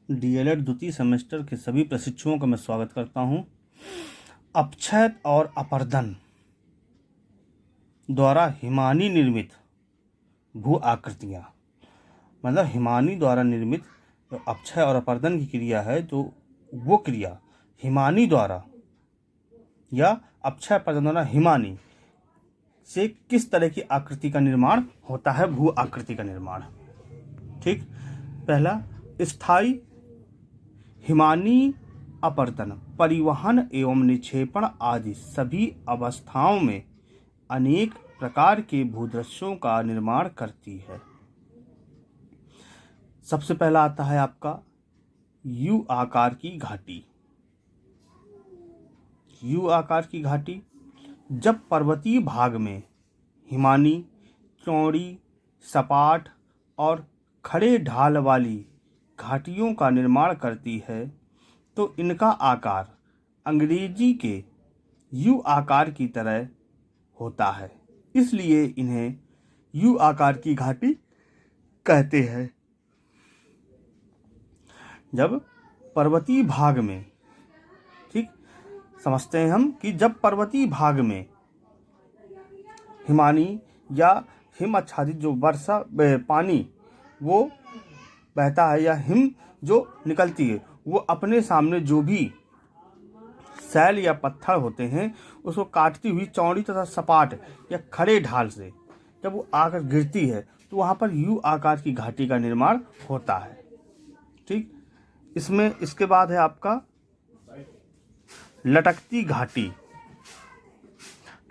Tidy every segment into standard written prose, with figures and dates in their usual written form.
DElEd द्वितीय semester के सभी प्रशिक्षुओं का मैं स्वागत करता हूं। अपक्षय और अपर्दन द्वारा हिमानी निर्मित भू आकृतियाँ, मतलब हिमानी द्वारा निर्मित जो अपक्षय और अपर्दन की क्रिया है, तो वो क्रिया हिमानी द्वारा या अपक्षय अपर्दन द्वारा हिमानी से किस तरह की आकृति का निर्माण होता है, भू आकृति का निर्माण। ठीक, पहला स्थायी हिमानी अपर्दन परिवहन एवं निक्षेपण आदि सभी अवस्थाओं में अनेक प्रकार के भूदृश्यों का निर्माण करती है। सबसे पहला आता है आपका यू आकार की घाटी। यू आकार की घाटी जब पर्वतीय भाग में हिमानी, चौड़ी, सपाट और खड़े ढाल वाली घाटियों का निर्माण करती है, तो इनका आकार अंग्रेजी के यू आकार की तरह होता है, इसलिए इन्हें यू आकार की घाटी कहते हैं। जब पर्वतीय भाग में, ठीक, समझते हैं हम कि जब पर्वतीय भाग में हिमानी या हिम आच्छादित जो वर्षा पानी वो बहता है या हिम जो निकलती है, वो अपने सामने जो भी सैल या पत्थर होते हैं उसको काटती हुई चौड़ी तथा सपाट या खड़े ढाल से जब वो आकर गिरती है, तो वहाँ पर यू आकार की घाटी का निर्माण होता है। ठीक, इसमें इसके बाद है आपका लटकती घाटी।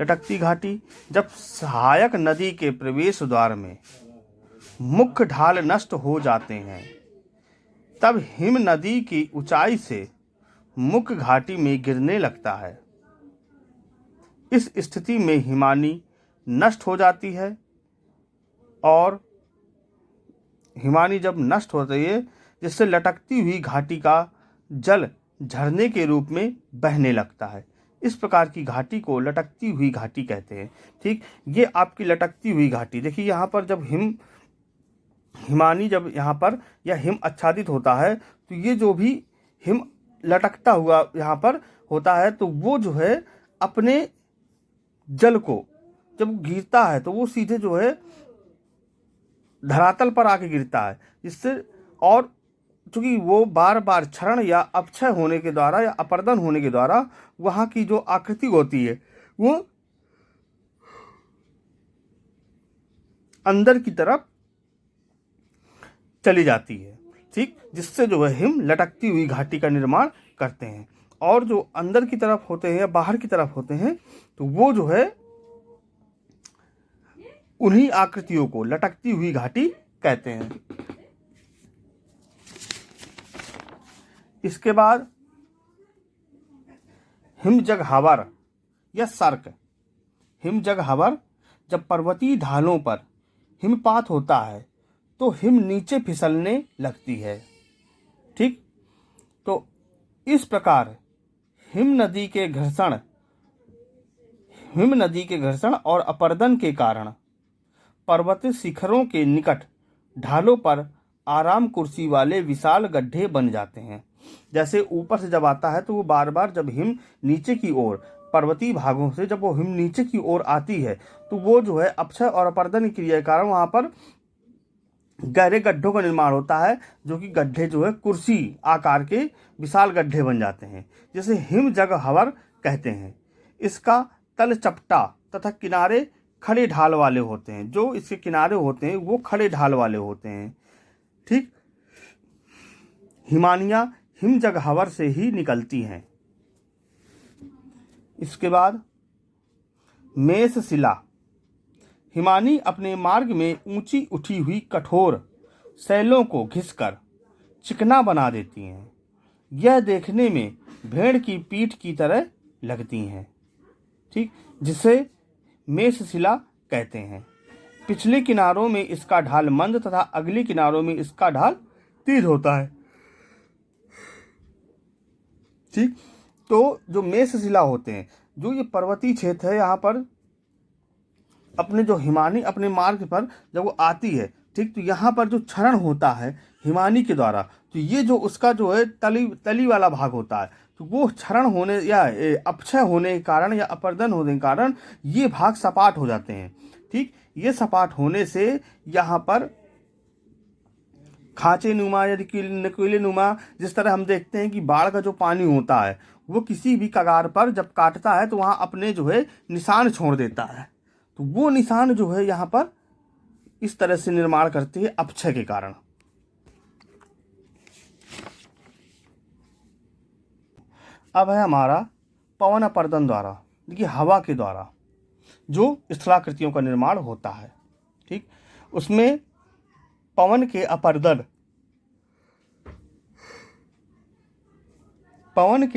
लटकती घाटी जब सहायक नदी के प्रवेश द्वार में मुख्य ढाल नष्ट हो जाते हैं, तब हिम नदी की ऊंचाई से मुख्य घाटी में गिरने लगता है। इस स्थिति में हिमानी नष्ट हो जाती है और हिमानी जब नष्ट होती है, जिससे लटकती हुई घाटी का जल झरने के रूप में बहने लगता है। इस प्रकार की घाटी को लटकती हुई घाटी कहते हैं। ठीक, ये आपकी लटकती हुई घाटी देखिए, यहाँ पर जब हिमानी जब यहाँ पर या हिम आच्छादित होता है, तो ये जो भी हिम लटकता हुआ यहाँ पर होता है, तो वो जो है अपने जल को जब गिरता है तो वो सीधे जो है धरातल पर आके गिरता है, जिससे और चूंकि वो बार बार क्षरण या अपक्षय होने के द्वारा या अपर्दन होने के द्वारा वहाँ की जो आकृति होती है वो अंदर की तरफ चली जाती है। ठीक, जिससे जो है हिम लटकती हुई घाटी का निर्माण करते हैं। और जो अंदर की तरफ होते हैं या बाहर की तरफ होते हैं, तो वो जो है उन्हीं आकृतियों को लटकती हुई घाटी कहते हैं। इसके बाद हिमजगहावर या सर्क। हिमजगहावर जब पर्वतीय ढालों पर हिमपात होता है तो हिम नीचे फिसलने लगती है। ठीक, तो इस प्रकार हिम नदी के घर्षण और अपर्दन के कारण पर्वतीय शिखरों के निकट ढालों पर आराम कुर्सी वाले विशाल गड्ढे बन जाते हैं। जैसे ऊपर से जब आता है तो वो बार बार जब हिम नीचे की ओर पर्वतीय भागों से जब वो हिम नीचे की ओर आती है, तो वो जो है अपक्षय और अपर्दन की क्रिया के कारण वहाँ पर गहरे गड्ढों का निर्माण होता है, जो कि गड्ढे जो है कुर्सी आकार के विशाल गड्ढे बन जाते हैं, जिसे हिमजगहावर कहते हैं। इसका तल चपटा तथा किनारे खड़े ढाल वाले होते हैं। जो इसके किनारे होते हैं वो खड़े ढाल वाले होते हैं। ठीक, हिमानियाँ हिमजगहावर से ही निकलती हैं। इसके बाद मेषशिला। हिमानी अपने मार्ग में ऊंची उठी हुई कठोर शैलों को घिसकर चिकना बना देती हैं। यह देखने में भेड़ की पीठ की तरह लगती हैं। ठीक, जिसे मेषशिला कहते हैं। पिछले किनारों में इसका ढाल मंद तथा अगले किनारों में इसका ढाल तेज होता है। ठीक, तो जो मेषशिला होते हैं, जो ये पर्वतीय क्षेत्र है, यहाँ पर अपने जो हिमानी अपने मार्ग पर जब वो आती है, ठीक, तो यहाँ पर जो क्षरण होता है हिमानी के द्वारा, तो ये जो उसका जो है तली वाला भाग होता है, तो वो क्षरण होने या अपक्षय होने के कारण या अपरदन होने के कारण ये भाग सपाट हो जाते हैं। ठीक, ये सपाट होने से यहाँ पर खांचे नुमा या नुकीले नुमा, जिस तरह हम देखते हैं कि बाढ़ का जो पानी होता है वो किसी भी कगार पर जब काटता है तो वहाँ अपने जो है निशान छोड़ देता है, तो वो निशान जो है यहाँ पर इस तरह से निर्माण करती है अपक्षय के कारण। अब है हमारा पवन अपर्दन द्वारा, देखिए हवा के द्वारा जो स्थलाकृतियों का निर्माण होता है। ठीक, उसमें पवन के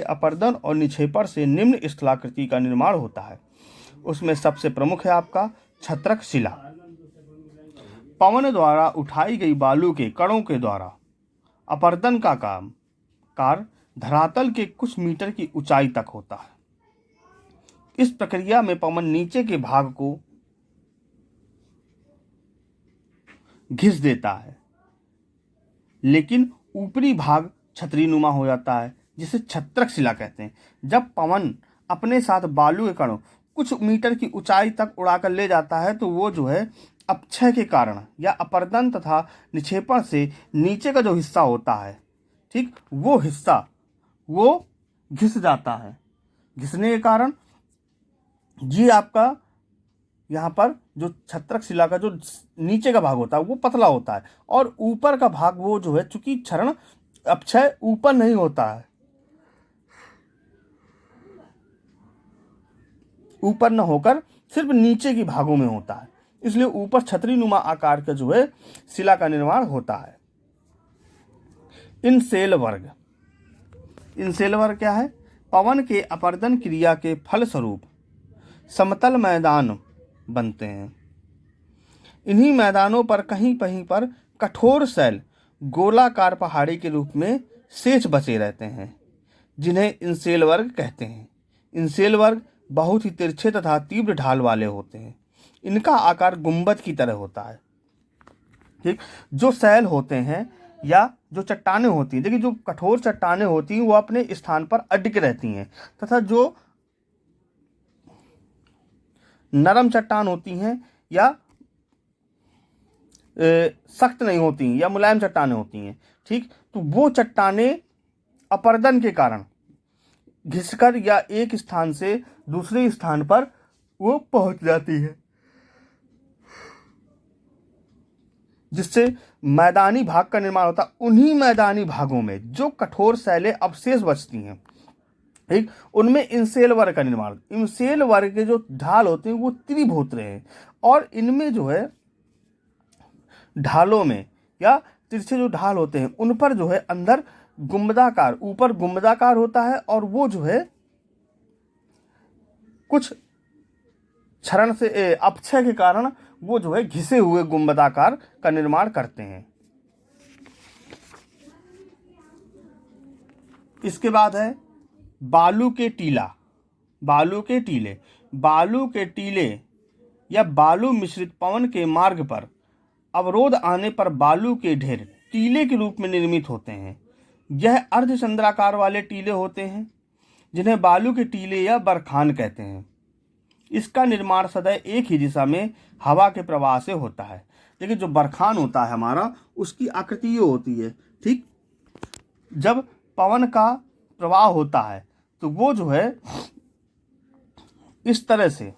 अपरदन और निक्षेपण से निम्न स्थलाकृति का निर्माण होता है। उसमें सबसे प्रमुख है आपका छत्रक शिला। पवन द्वारा उठाई गई बालू के कणों के द्वारा अपरदन का कार्य धरातल के कुछ मीटर की ऊंचाई तक होता है। इस प्रक्रिया में पवन नीचे के भाग को घिस देता है, लेकिन ऊपरी भाग छतरीनुमा हो जाता है, जिसे छत्रक शिला कहते हैं। जब पवन अपने साथ बालू के कणों कुछ मीटर की ऊंचाई तक उड़ाकर ले जाता है तो वो जो है अपक्षय के कारण या अपरदन तथा निक्षेपण से नीचे का जो हिस्सा होता है, ठीक, वो हिस्सा वो घिस जाता है। घिसने के कारण ये आपका यहाँ पर जो छत्रक शिला का जो नीचे का भाग होता है वो पतला होता है, और ऊपर का भाग वो जो है, चूंकि क्षरण अपक्षय ऊपर नहीं होता है, ऊपर न होकर सिर्फ नीचे के भागों में होता है, इसलिए ऊपर छतरीनुमा आकार का जो है शिला का निर्माण होता है। इनसेल वर्ग क्या है? पवन के अपरदन क्रिया के फलस्वरूप समतल मैदान बनते हैं। इन्हीं मैदानों पर कहीं कहीं पर कठोर शैल गोलाकार पहाड़ी के रूप में शेष बचे रहते हैं, जिन्हें इनसेल वर्ग कहते हैं। इनसेल वर्ग बहुत ही तिरछे तथा तीव्र ढाल वाले होते हैं। इनका आकार गुंबद की तरह होता है। ठीक, जो शैल होते हैं या जो चट्टानें होती हैं, देखिए जो कठोर चट्टानें होती हैं वो अपने स्थान पर अटक रहती हैं, तथा जो नरम चट्टान होती हैं या सख्त नहीं होती या मुलायम चट्टानें होती हैं, ठीक, तो वो चट्टानें अपरदन के कारण घिसकर या एक स्थान से दूसरे स्थान पर वो पहुंच जाती है, जिससे मैदानी भाग का निर्माण होता है। उन्हीं मैदानी भागों में जो कठोर शैलें अवशेष बचती हैं, ठीक, उनमें इनसेल वर्ग का निर्माण। इनसेल वर्ग के जो ढाल होते हैं वो त्रिभ होते हैं, और इनमें जो है ढालों में या तिरछे जो ढाल होते हैं उन पर जो है अंदर गुंबदाकार, ऊपर गुंबदाकार होता है, और वो जो है कुछ क्षरण से अपक्षय के कारण वो जो है घिसे हुए गुंबदाकार का निर्माण करते हैं। इसके बाद है बालू के टीले या बालू मिश्रित पवन के मार्ग पर अवरोध आने पर बालू के ढेर टीले के रूप में निर्मित होते हैं। यह अर्धचंद्राकार वाले टीले होते हैं, जिन्हें बालू के टीले या बरखान कहते हैं। इसका निर्माण सदैव एक ही दिशा में हवा के प्रवाह से होता है। देखिए जो बरखान होता है हमारा, उसकी आकृति ये होती है, ठीक, जब पवन का प्रवाह होता है तो वो जो है इस तरह से,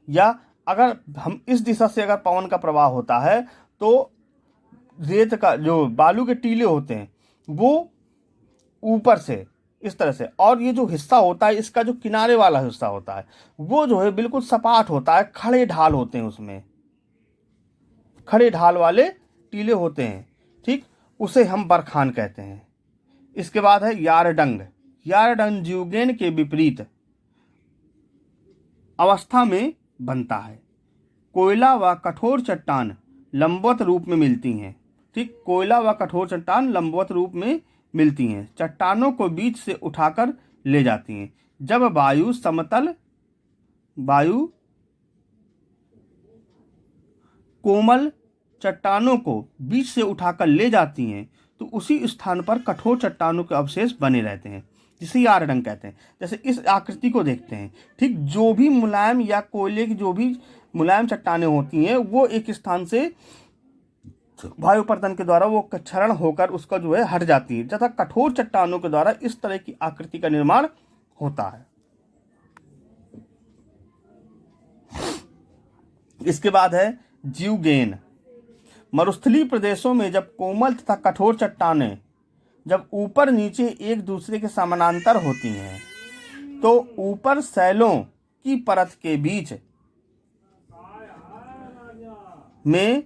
या अगर हम इस दिशा से अगर पवन का प्रवाह होता है तो रेत का जो बालू के टीले होते हैं वो ऊपर से इस तरह से, और ये जो हिस्सा होता है इसका जो किनारे वाला हिस्सा होता है वो जो है बिल्कुल सपाट होता है, खड़े ढाल होते हैं, उसमें खड़े ढाल वाले टीले होते हैं, ठीक, उसे हम बरखान कहते हैं। इसके बाद है यारडंग जीवगेन के विपरीत अवस्था में बनता है। कोयला व कठोर चट्टान लंबवत रूप में मिलती हैं, ठीक, कोयला व कठोर चट्टान लंबवत रूप में मिलती हैं, चट्टानों को बीच से उठाकर ले जाती हैं। जब वायु कोमल चट्टानों को बीच से उठाकर ले जाती हैं तो उसी स्थान पर कठोर चट्टानों के अवशेष बने रहते हैं, जिसे यारडंग कहते हैं। जैसे इस आकृति को देखते हैं, ठीक, जो भी मुलायम या कोयले की जो भी मुलायम चट्टानें होती हैं वो एक स्थान से वायु पर्दन के द्वारा वो क्षरण होकर उसका जो है हट जाती है, तथा कठोर चट्टानों के द्वारा इस तरह की आकृति का निर्माण होता है। इसके बाद है जीवगेन। मरुस्थलीय प्रदेशों में जब कोमल तथा कठोर चट्टानें जब ऊपर नीचे एक दूसरे के समानांतर होती हैं तो ऊपर शैलों की परत के बीच में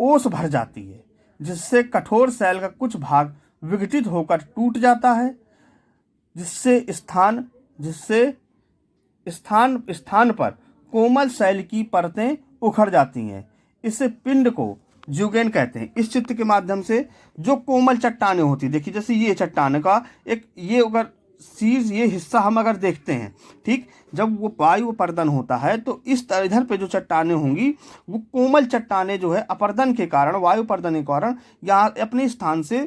ओस भर जाती है, जिससे कठोर शैल का कुछ भाग विघटित होकर टूट जाता है, जिससे स्थान पर कोमल शैल की परतें उखड़ जाती हैं। इससे पिंड को जीवगेन कहते हैं। इस चित्र के माध्यम से जो कोमल चट्टानें होती है, देखिए जैसे ये चट्टान का एक ये अगर शीर्ष ये हिस्सा हम अगर देखते हैं, ठीक, जब वो वायु अपर्दन होता है तो इस तरह इधर पे जो चट्टानें होंगी वो कोमल चट्टानें जो है अपर्दन के कारण, वायु अपर्दन के कारण यहाँ अपने स्थान से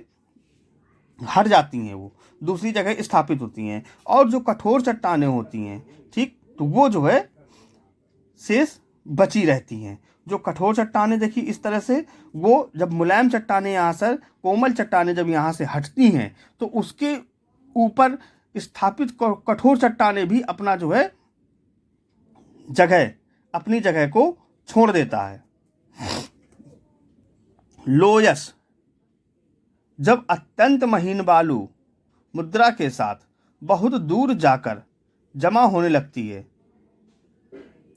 हट जाती हैं, वो दूसरी जगह स्थापित होती हैं। और जो कठोर चट्टानें होती हैं, ठीक, तो वो जो है शेष बची रहती हैं। जो कठोर चट्टानें देखिए इस तरह से, वो जब मुलायम चट्टानें यहाँ से, कोमल चट्टानें जब यहाँ से हटती हैं तो उसके ऊपर स्थापित कठोर चट्टानें भी अपना जो है अपनी जगह को छोड़ देता है। लोयस। जब अत्यंत महीन बालू मुद्रा के साथ बहुत दूर जाकर जमा होने लगती है,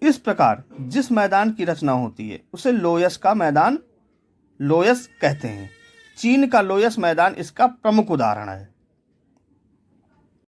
इस प्रकार जिस मैदान की रचना होती है उसे लोयस कहते हैं। चीन का लोयस मैदान इसका प्रमुख उदाहरण है।